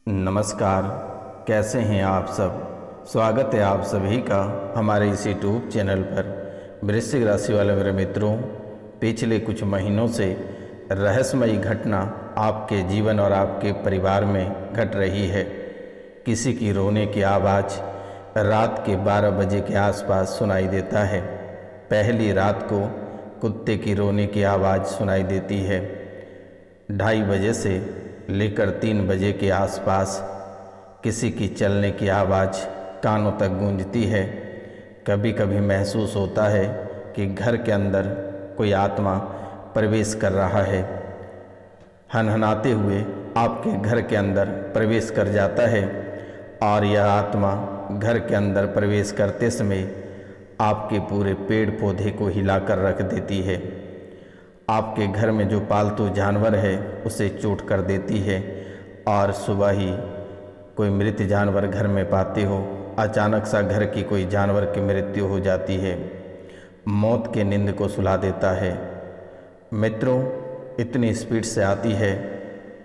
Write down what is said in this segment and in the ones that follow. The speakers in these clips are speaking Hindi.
नमस्कार। कैसे हैं आप सब। स्वागत है आप सभी का हमारे इस यूट्यूब चैनल पर। वृश्चिक राशि वाले मेरे मित्रों, पिछले कुछ महीनों से रहस्यमयी घटना आपके जीवन और आपके परिवार में घट रही है। किसी की रोने की आवाज़ रात के 12 बजे के आसपास सुनाई देता है। पहली रात को कुत्ते की रोने की आवाज़ सुनाई देती है। 2:30 बजे से लेकर 3 बजे के आसपास किसी की चलने की आवाज़ कानों तक गूंजती है। कभी कभी महसूस होता है कि घर के अंदर कोई आत्मा प्रवेश कर रहा है। हनहनाते हुए आपके घर के अंदर प्रवेश कर जाता है और यह आत्मा घर के अंदर प्रवेश करते समय आपके पूरे पेड़ पौधे को हिलाकर रख देती है। आपके घर में जो पालतू जानवर है उसे चोट कर देती है और सुबह ही कोई मृत जानवर घर में पाते हो। अचानक सा घर की कोई जानवर की मृत्यु हो जाती है। मौत के नींद को सुला देता है। मित्रों, इतनी स्पीड से आती है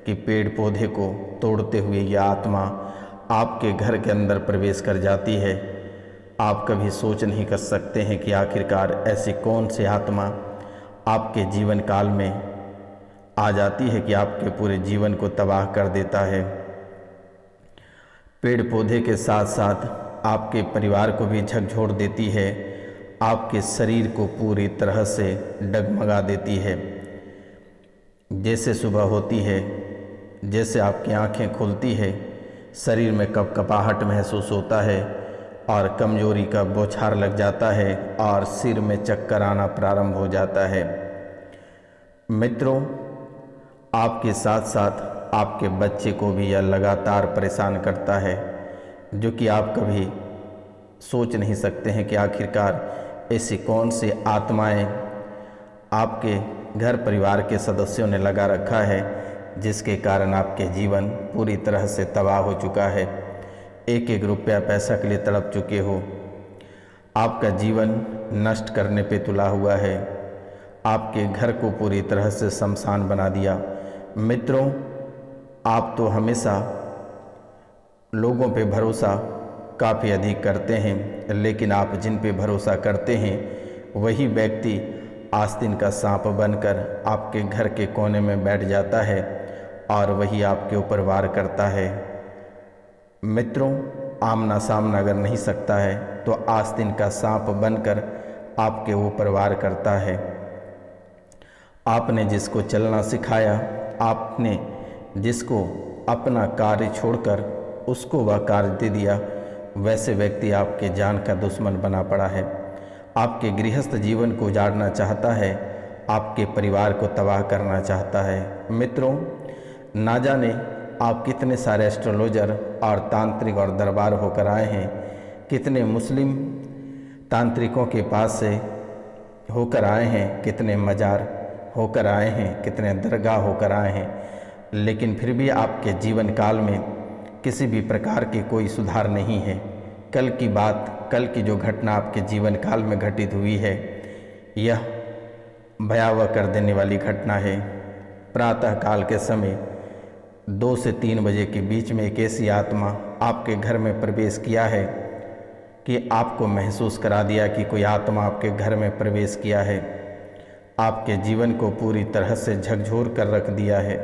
कि पेड़ पौधे को तोड़ते हुए यह आत्मा आपके घर के अंदर प्रवेश कर जाती है। आप कभी सोच नहीं कर सकते हैं कि आखिरकार ऐसी कौन सी आत्मा आपके जीवन काल में आ जाती है कि आपके पूरे जीवन को तबाह कर देता है। पेड़ पौधे के साथ साथ आपके परिवार को भी झकझोर देती है। आपके शरीर को पूरी तरह से डगमगा देती है। जैसे सुबह होती है, जैसे आपकी आंखें खुलती है, शरीर में कपकपाहट महसूस होता है और कमजोरी का बौछार लग जाता है और सिर में चक्कर आना प्रारंभ हो जाता है। मित्रों, आपके साथ साथ आपके बच्चे को भी यह लगातार परेशान करता है, जो कि आप कभी सोच नहीं सकते हैं कि आखिरकार ऐसी कौन सी आत्माएं आपके घर परिवार के सदस्यों ने लगा रखा है, जिसके कारण आपके जीवन पूरी तरह से तबाह हो चुका है। एक एक रुपया पैसा के लिए तड़प चुके हो। आपका जीवन नष्ट करने पे तुला हुआ है। आपके घर को पूरी तरह से शमशान बना दिया। मित्रों, आप तो हमेशा लोगों पे भरोसा काफ़ी अधिक करते हैं, लेकिन आप जिन पे भरोसा करते हैं वही व्यक्ति आस्तीन का सांप बनकर आपके घर के कोने में बैठ जाता है और वही आपके ऊपर वार करता है। मित्रों, आमना सामना अगर नहीं सकता है तो आस्तीन का सांप बनकर आपके ऊपर वार करता है। आपने जिसको चलना सिखाया, आपने जिसको अपना कार्य छोड़कर उसको वह कार्य दे दिया, वैसे व्यक्ति आपके जान का दुश्मन बना पड़ा है। आपके गृहस्थ जीवन को उजाड़ना चाहता है, आपके परिवार को तबाह करना चाहता है। मित्रों, ना जाने आप कितने सारे एस्ट्रोलॉजर और तांत्रिक और दरबार होकर आए हैं, कितने मुस्लिम तांत्रिकों के पास से होकर आए हैं, कितने मजार होकर आए हैं, कितने दरगाह होकर आए हैं, लेकिन फिर भी आपके जीवन काल में किसी भी प्रकार की कोई सुधार नहीं है। कल की बात, कल की जो घटना आपके जीवन काल में घटित हुई है, यह भयावह कर देने वाली घटना है। प्रातः काल के समय 2 से 3 बजे के बीच में एक ऐसी आत्मा आपके घर में प्रवेश किया है कि आपको महसूस करा दिया कि कोई आत्मा आपके घर में प्रवेश किया है। आपके जीवन को पूरी तरह से झकझोर कर रख दिया है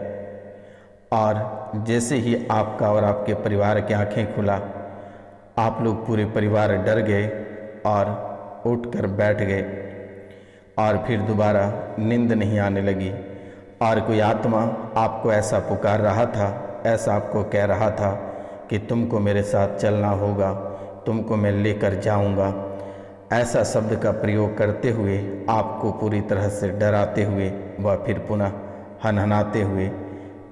और जैसे ही आपका और आपके परिवार की आंखें खुला, आप लोग पूरे परिवार डर गए और उठकर बैठ गए और फिर दोबारा नींद नहीं आने लगी। और कोई आत्मा आपको ऐसा पुकार रहा था, ऐसा आपको कह रहा था कि तुमको मेरे साथ चलना होगा, तुमको मैं लेकर जाऊंगा। ऐसा शब्द का प्रयोग करते हुए, आपको पूरी तरह से डराते हुए वह फिर पुनः हनहनाते हुए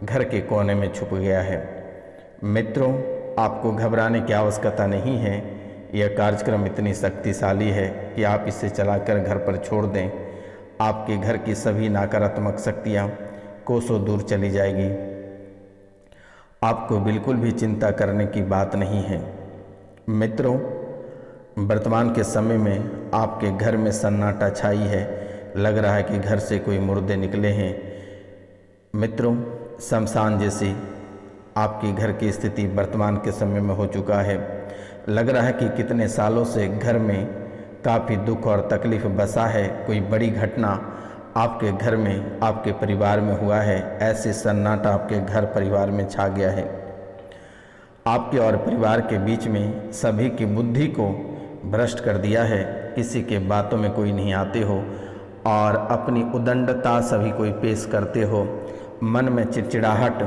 घर के कोने में छुप गया है। मित्रों, आपको घबराने की आवश्यकता नहीं है। यह कार्यक्रम इतनी शक्तिशाली है कि आप इसे चलाकर घर पर छोड़ दें, आपके घर की सभी नकारात्मक शक्तियाँ कोसों दूर चली जाएगी। आपको बिल्कुल भी चिंता करने की बात नहीं है। मित्रों, वर्तमान के समय में आपके घर में सन्नाटा छाई है। लग रहा है कि घर से कोई मुर्दे निकले हैं। मित्रों, शमशान जैसी आपके घर की स्थिति वर्तमान के समय में हो चुका है। लग रहा है कि कितने सालों से घर में काफ़ी दुख और तकलीफ बसा है। कोई बड़ी घटना आपके घर में, आपके परिवार में हुआ है। ऐसे सन्नाटा आपके घर परिवार में छा गया है। आपके और परिवार के बीच में सभी की बुद्धि को भ्रष्ट कर दिया है। किसी के बातों में कोई नहीं आते हो और अपनी उदंडता सभी कोई पेश करते हो। मन में चिड़चिड़ाहट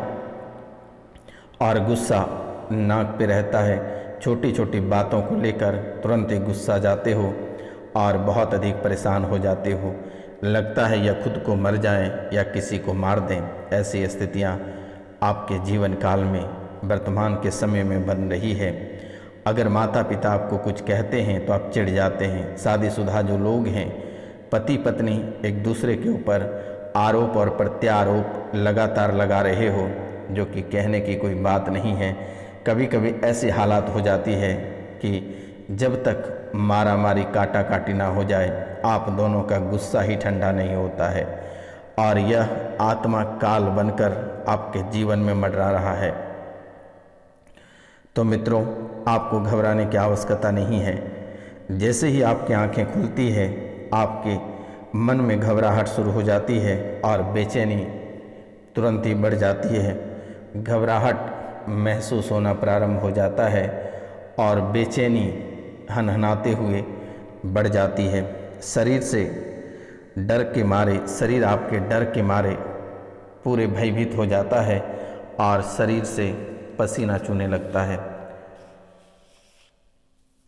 और गुस्सा नाक पे रहता है। छोटी छोटी बातों को लेकर तुरंत ही गुस्सा जाते हो और बहुत अधिक परेशान हो जाते हो। लगता है या खुद को मर जाएं या किसी को मार दें। ऐसी स्थितियां आपके जीवन काल में वर्तमान के समय में बन रही है। अगर माता पिता आपको कुछ कहते हैं तो आप चिढ़ जाते हैं। शादीशुदा जो लोग हैं, पति पत्नी एक दूसरे के ऊपर आरोप और प्रत्यारोप लगातार लगा रहे हो, जो कि कहने की कोई बात नहीं है। कभी कभी ऐसी हालात हो जाती है कि जब तक मारा मारी काटा काटी ना हो जाए, आप दोनों का गुस्सा ही ठंडा नहीं होता है और यह आत्मा काल बनकर आपके जीवन में मंडरा रहा है। तो मित्रों, आपको घबराने की आवश्यकता नहीं है। जैसे ही आपकी आंखें खुलती है, आपके मन में घबराहट शुरू हो जाती है और बेचैनी तुरंत ही बढ़ जाती है। घबराहट महसूस होना प्रारंभ हो जाता है और बेचैनी हनहनाते हुए बढ़ जाती है। शरीर से डर के मारे, शरीर आपके डर के मारे पूरे भयभीत हो जाता है और शरीर से पसीना चूने लगता है।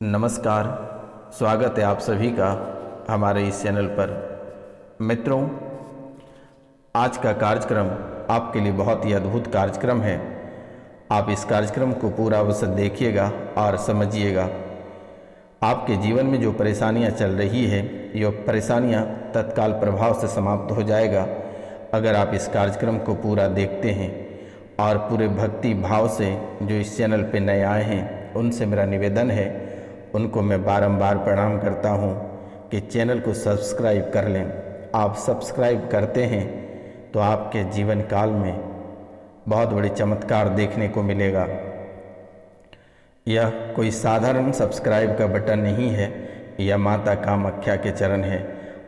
नमस्कार, स्वागत है आप सभी का हमारे इस चैनल पर। मित्रों, आज का कार्यक्रम आपके लिए बहुत ही अद्भुत कार्यक्रम है। आप इस कार्यक्रम को पूरा अवश्य देखिएगा और समझिएगा। आपके जीवन में जो परेशानियां चल रही है, ये परेशानियां तत्काल प्रभाव से समाप्त हो जाएगा अगर आप इस कार्यक्रम को पूरा देखते हैं। और पूरे भक्ति भाव से जो इस चैनल पे नए आए हैं, उनसे मेरा निवेदन है, उनको मैं बारंबार प्रणाम करता हूं कि चैनल को सब्सक्राइब कर लें। आप सब्सक्राइब करते हैं तो आपके जीवन काल में बहुत बड़ी चमत्कार देखने को मिलेगा। यह कोई साधारण सब्सक्राइब का बटन नहीं है, यह माता कामाख्या के चरण है।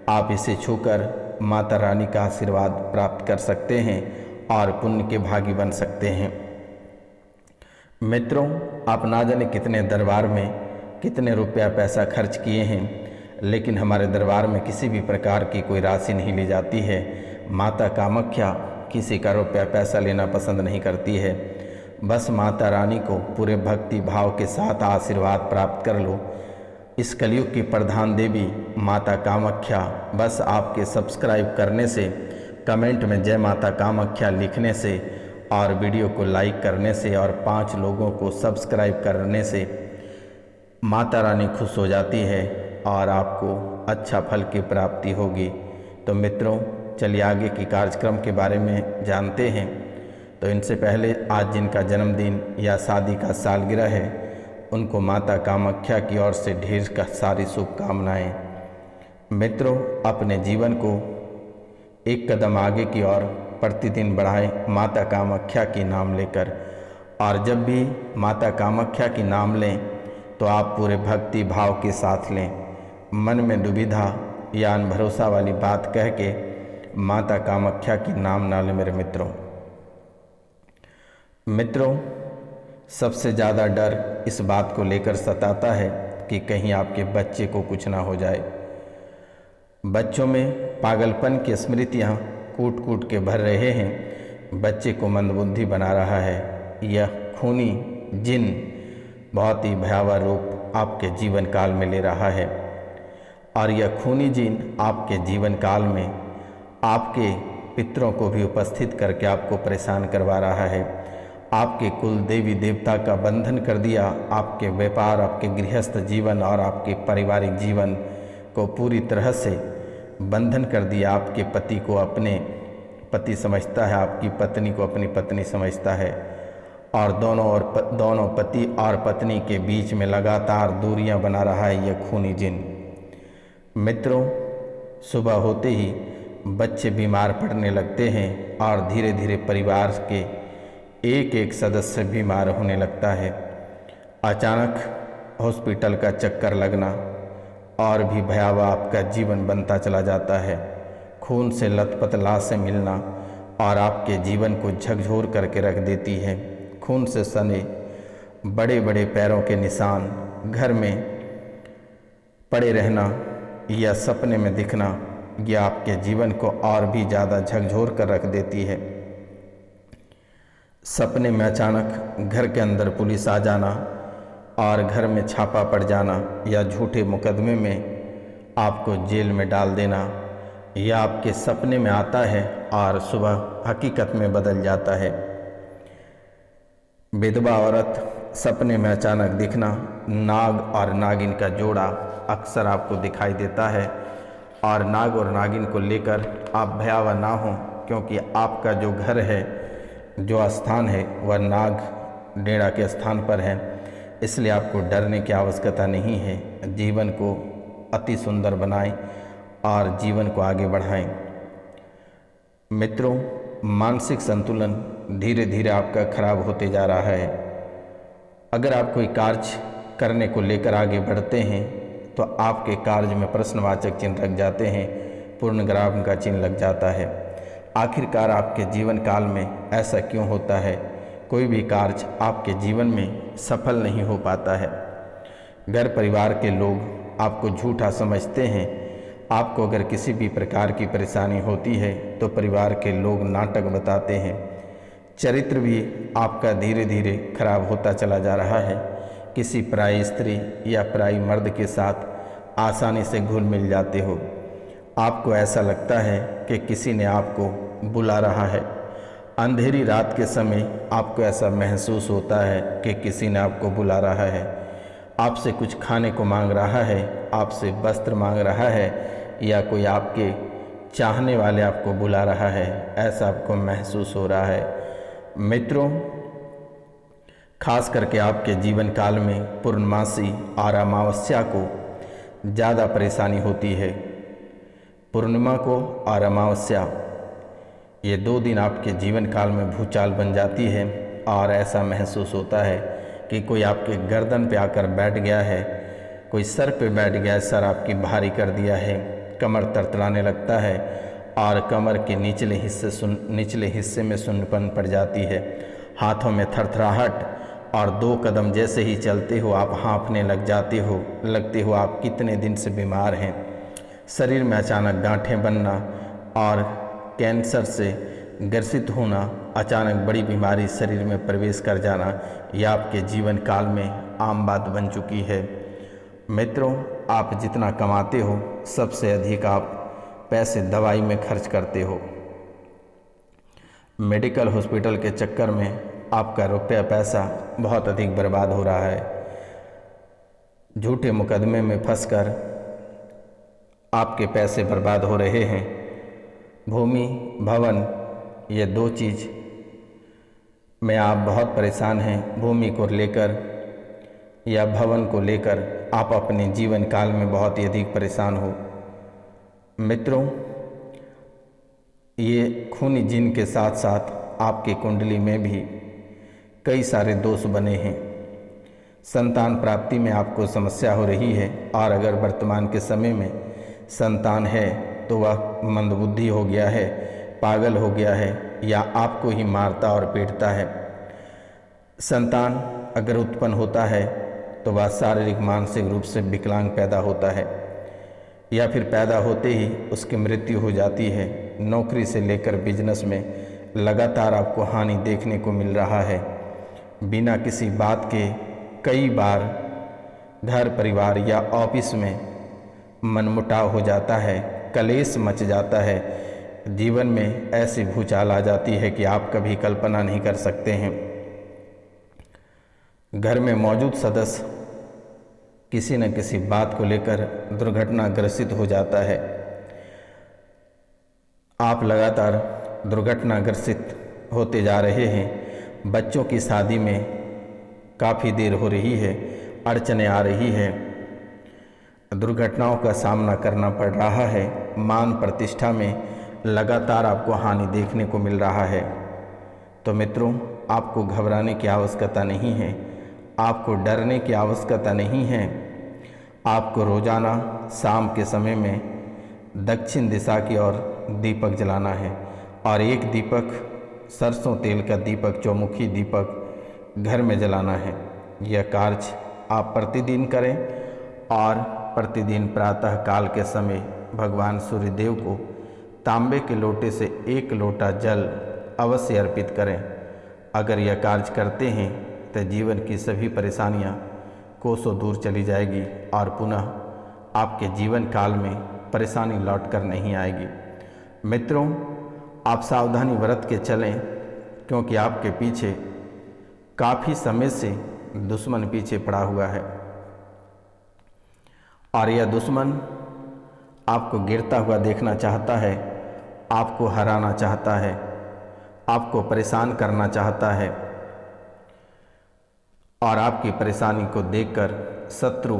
आप इसे छूकर माता रानी का आशीर्वाद प्राप्त कर सकते हैं और पुण्य के भागी बन सकते हैं। मित्रों, आप ना जाने कितने दरबार में कितने रुपया पैसा खर्च किए हैं, लेकिन हमारे दरबार में किसी भी प्रकार की कोई राशि नहीं ली जाती है। माता कामाख्या किसी का रुपया पैसा लेना पसंद नहीं करती है। बस माता रानी को पूरे भक्ति भाव के साथ आशीर्वाद प्राप्त कर लो। इस कलयुग की प्रधान देवी माता कामाख्या बस आपके सब्सक्राइब करने से, कमेंट में जय माता कामाख्या लिखने से और वीडियो को लाइक करने से और 5 लोगों को सब्सक्राइब करने से माता रानी खुश हो जाती है और आपको अच्छा फल की प्राप्ति होगी। तो मित्रों, चलिए आगे की कार्यक्रम के बारे में जानते हैं। तो इनसे पहले आज जिनका जन्मदिन या शादी का सालगिरह है, उनको माता कामाख्या की ओर से ढेर का सारी शुभकामनाएं। मित्रों, अपने जीवन को एक कदम आगे की ओर प्रतिदिन बढ़ाएं माता कामाख्या की नाम लेकर। और जब भी माता कामाख्या की नाम लें तो आप पूरे भक्ति भाव के साथ लें। मन में दुविधा या अनभरोसा वाली बात कह के माता कामाख्या की नाम ना लें मेरे मित्रों। मित्रों, सबसे ज़्यादा डर इस बात को लेकर सताता है कि कहीं आपके बच्चे को कुछ ना हो जाए। बच्चों में पागलपन की स्मृतियाँ कूट कूट के भर रहे हैं। बच्चे को मंदबुद्धि बना रहा है। यह खूनी जिन बहुत ही भयावह रूप आपके जीवन काल में ले रहा है और यह खूनी जिन आपके जीवन काल में आपके पितरों को भी उपस्थित करके आपको परेशान करवा रहा है। आपके कुल देवी देवता का बंधन कर दिया। आपके व्यापार, आपके गृहस्थ जीवन और आपके पारिवारिक जीवन को पूरी तरह से बंधन कर दिया। आपके पति को अपने पति समझता है, आपकी पत्नी को अपनी पत्नी समझता है और दोनों पति और पत्नी के बीच में लगातार दूरियां बना रहा है यह खूनी जिन। मित्रों, सुबह होते ही बच्चे बीमार पड़ने लगते हैं और धीरे धीरे परिवार के एक एक सदस्य बीमार होने लगता है। अचानक हॉस्पिटल का चक्कर लगना और भी भयावह आपका जीवन बनता चला जाता है। खून से लथपथ लाश से मिलना और आपके जीवन को झकझोर करके रख देती है। खून से सने बड़े बड़े पैरों के निशान घर में पड़े रहना या सपने में दिखना, यह आपके जीवन को और भी ज़्यादा झकझोर कर रख देती है। सपने में अचानक घर के अंदर पुलिस आ जाना और घर में छापा पड़ जाना या झूठे मुकदमे में आपको जेल में डाल देना, यह आपके सपने में आता है और सुबह हकीकत में बदल जाता है। विधवा औरत सपने में अचानक दिखना, नाग और नागिन का जोड़ा अक्सर आपको दिखाई देता है और नाग और नागिन को लेकर आप भयावह ना हो, क्योंकि आपका जो घर है, जो स्थान है, वह नाग डेरा के स्थान पर है। इसलिए आपको डरने की आवश्यकता नहीं है। जीवन को अति सुंदर बनाएं और जीवन को आगे बढ़ाएं। मित्रों, मानसिक संतुलन धीरे धीरे आपका खराब होते जा रहा है। अगर आप कोई कार्य करने को लेकर आगे बढ़ते हैं तो आपके कार्य में प्रश्नवाचक चिन्ह लग जाते हैं, पूर्णविराम का चिन्ह लग जाता है। आखिरकार आपके जीवन काल में ऐसा क्यों होता है? कोई भी कार्य आपके जीवन में सफल नहीं हो पाता है। घर परिवार के लोग आपको झूठा समझते हैं। आपको अगर किसी भी प्रकार की परेशानी होती है तो परिवार के लोग नाटक बताते हैं। चरित्र भी आपका धीरे धीरे खराब होता चला जा रहा है। किसी पराई स्त्री या पराई मर्द के साथ आसानी से घुल मिल जाते हो। आपको ऐसा लगता है कि किसी ने आपको बुला रहा है। अंधेरी रात के समय आपको ऐसा महसूस होता है कि किसी ने आपको बुला रहा है, आपसे कुछ खाने को मांग रहा है, आपसे वस्त्र मांग रहा है, या कोई आपके चाहने वाले आपको बुला रहा है, ऐसा आपको महसूस हो रहा है। मित्रों, खास करके आपके जीवन काल में पूर्णमासी और अमावस्या को ज़्यादा परेशानी होती है। पूर्णिमा को और अमावस्या, ये 2 दिन आपके जीवन काल में भूचाल बन जाती है और ऐसा महसूस होता है कि कोई आपके गर्दन पे आकर बैठ गया है, कोई सर पे बैठ गया है, सर आपकी भारी कर दिया है, कमर तड़तड़ाने लगता है और कमर के निचले हिस्से में सुन्नपन पड़ जाती है। हाथों में थरथराहट और 2 कदम जैसे ही चलते हो आप हाँफने लग जाते हो, लगते हो आप कितने दिन से बीमार हैं। शरीर में अचानक गांठें बनना और कैंसर से ग्रसित होना, अचानक बड़ी बीमारी शरीर में प्रवेश कर जाना, यह आपके जीवन काल में आम बात बन चुकी है। मित्रों, आप जितना कमाते हो सबसे अधिक आप पैसे दवाई में खर्च करते हो। मेडिकल हॉस्पिटल के चक्कर में आपका रुपया पैसा बहुत अधिक बर्बाद हो रहा है। झूठे मुकदमे में फंसकर आपके पैसे बर्बाद हो रहे हैं। भूमि, भवन, ये 2 चीज़ में आप बहुत परेशान हैं। भूमि को लेकर या भवन को लेकर आप अपने जीवन काल में बहुत ही अधिक परेशान हो। मित्रों, ये खूनी जिन के साथ साथ आपकी कुंडली में भी कई सारे दोष बने हैं। संतान प्राप्ति में आपको समस्या हो रही है और अगर वर्तमान के समय में संतान है तो वह मंदबुद्धि हो गया है, पागल हो गया है या आपको ही मारता और पीटता है। संतान अगर उत्पन्न होता है तो वह शारीरिक मानसिक रूप से विकलांग पैदा होता है या फिर पैदा होते ही उसकी मृत्यु हो जाती है। नौकरी से लेकर बिजनेस में लगातार आपको हानि देखने को मिल रहा है। बिना किसी बात के कई बार घर परिवार या ऑफिस में मनमुटाव हो जाता है, कलेश मच जाता है। जीवन में ऐसी भूचाल आ जाती है कि आप कभी कल्पना नहीं कर सकते हैं। घर में मौजूद सदस्य किसी न किसी बात को लेकर दुर्घटनाग्रसित हो जाता है। आप लगातार दुर्घटनाग्रसित होते जा रहे हैं। बच्चों की शादी में काफ़ी देर हो रही है, अड़चनें आ रही है, दुर्घटनाओं का सामना करना पड़ रहा है। मान प्रतिष्ठा में लगातार आपको हानि देखने को मिल रहा है। तो मित्रों, आपको घबराने की आवश्यकता नहीं है, आपको डरने की आवश्यकता नहीं है। आपको रोज़ाना शाम के समय में दक्षिण दिशा की ओर दीपक जलाना है और एक दीपक सरसों तेल का दीपक, चौमुखी दीपक घर में जलाना है। यह कार्य आप प्रतिदिन करें और प्रतिदिन प्रातः काल के समय भगवान सूर्यदेव को तांबे के लोटे से 1 लोटा जल अवश्य अर्पित करें। अगर यह कार्य करते हैं तो जीवन की सभी परेशानियां कोसों दूर चली जाएगी और पुनः आपके जीवन काल में परेशानी लौट कर नहीं आएगी। मित्रों, आप सावधानी बरत के चलें, क्योंकि आपके पीछे काफ़ी समय से दुश्मन पीछे पड़ा हुआ है और यह दुश्मन आपको गिरता हुआ देखना चाहता है, आपको हराना चाहता है, आपको परेशान करना चाहता है और आपकी परेशानी को देखकर शत्रु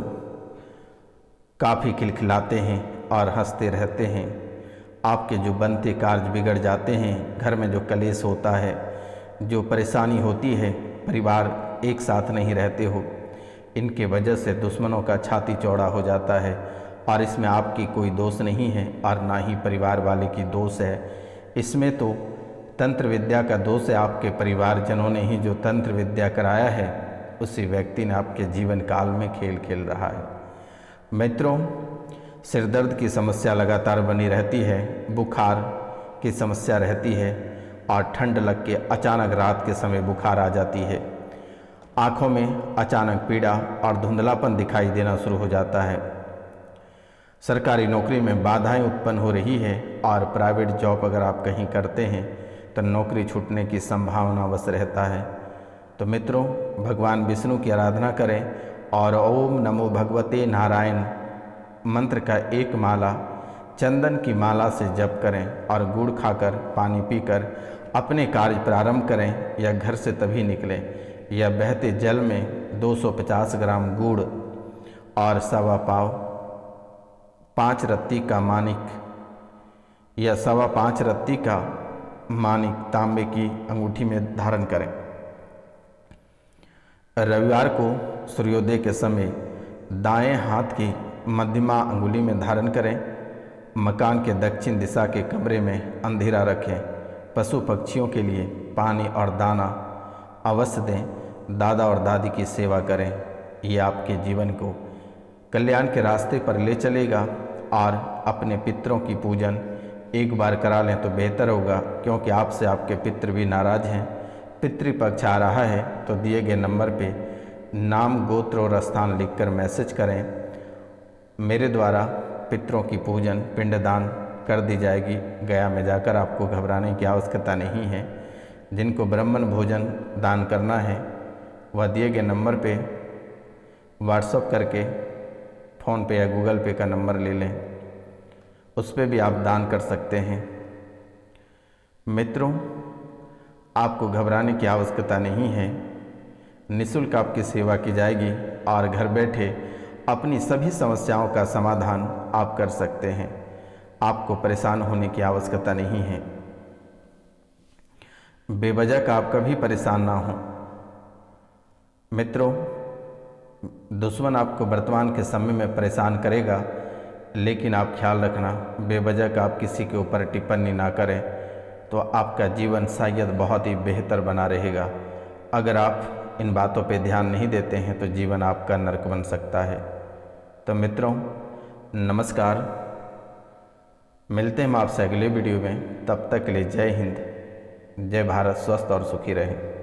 काफ़ी खिलखिलाते हैं और हंसते रहते हैं। आपके जो बनते कार्य बिगड़ जाते हैं, घर में जो कलेश होता है, जो परेशानी होती है, परिवार एक साथ नहीं रहते हो, इनके वजह से दुश्मनों का छाती चौड़ा हो जाता है और इसमें आपकी कोई दोष नहीं है और ना ही परिवार वाले की दोष है। इसमें तो तंत्र विद्या का दोष है। आपके परिवारजनों ने ही जो तंत्र विद्या कराया है, उसी व्यक्ति ने आपके जीवन काल में खेल खेल रहा है। मित्रों, सिरदर्द की समस्या लगातार बनी रहती है, बुखार की समस्या रहती है और ठंड लग के अचानक रात के समय बुखार आ जाती है। आँखों में अचानक पीड़ा और धुंधलापन दिखाई देना शुरू हो जाता है। सरकारी नौकरी में बाधाएं उत्पन्न हो रही है और प्राइवेट जॉब अगर आप कहीं करते हैं तो नौकरी छूटने की संभावना अवश्य रहता है। तो मित्रों, भगवान विष्णु की आराधना करें और ओम नमो भगवते नारायण मंत्र का 1 माला चंदन की माला से जप करें और गुड़ खाकर, पानी पीकर अपने कार्य प्रारंभ करें या घर से तभी निकलें। या बहते जल में 250 ग्राम गुड़ और 1.25 पाव 5 रत्ती का मानिक या 1.25 रत्ती का मानिक तांबे की अंगूठी में धारण करें। रविवार को सूर्योदय के समय दाएं हाथ की मध्यमा अंगुली में धारण करें। मकान के दक्षिण दिशा के कमरे में अंधेरा रखें। पशु पक्षियों के लिए पानी और दाना अवश्य दें। दादा और दादी की सेवा करें। ये आपके जीवन को कल्याण के रास्ते पर ले चलेगा और अपने पितरों की पूजन एक बार करा लें तो बेहतर होगा, क्योंकि आपसे आपके पितृ भी नाराज हैं। पितृपक्ष आ रहा है तो दिए गए नंबर पे नाम, गोत्र और स्थान लिखकर मैसेज करें। मेरे द्वारा पितरों की पूजन, पिंडदान कर दी जाएगी। गया में जाकर आपको घबराने की आवश्यकता नहीं है। जिनको ब्राह्मण भोजन दान करना है वह दिए गए नंबर पे व्हाट्सएप करके फ़ोन पे या गूगल पे का नंबर ले लें, उस पर भी आप दान कर सकते हैं। मित्रों, आपको घबराने की आवश्यकता नहीं है। निःशुल्क आपकी सेवा की जाएगी और घर बैठे अपनी सभी समस्याओं का समाधान आप कर सकते हैं। आपको परेशान होने की आवश्यकता नहीं है। बेवजह का आप कभी परेशान ना हो। मित्रों, दुश्मन आपको वर्तमान के समय में परेशान करेगा, लेकिन आप ख्याल रखना, बेवजह का आप किसी के ऊपर टिप्पणी ना करें तो आपका जीवन शायद बहुत ही बेहतर बना रहेगा। अगर आप इन बातों पे ध्यान नहीं देते हैं तो जीवन आपका नरक बन सकता है। तो मित्रों, नमस्कार। मिलते हैं हम आपसे अगले वीडियो में। तब तक के लिए जय हिंद, जय भारत, स्वस्थ और सुखी रहें।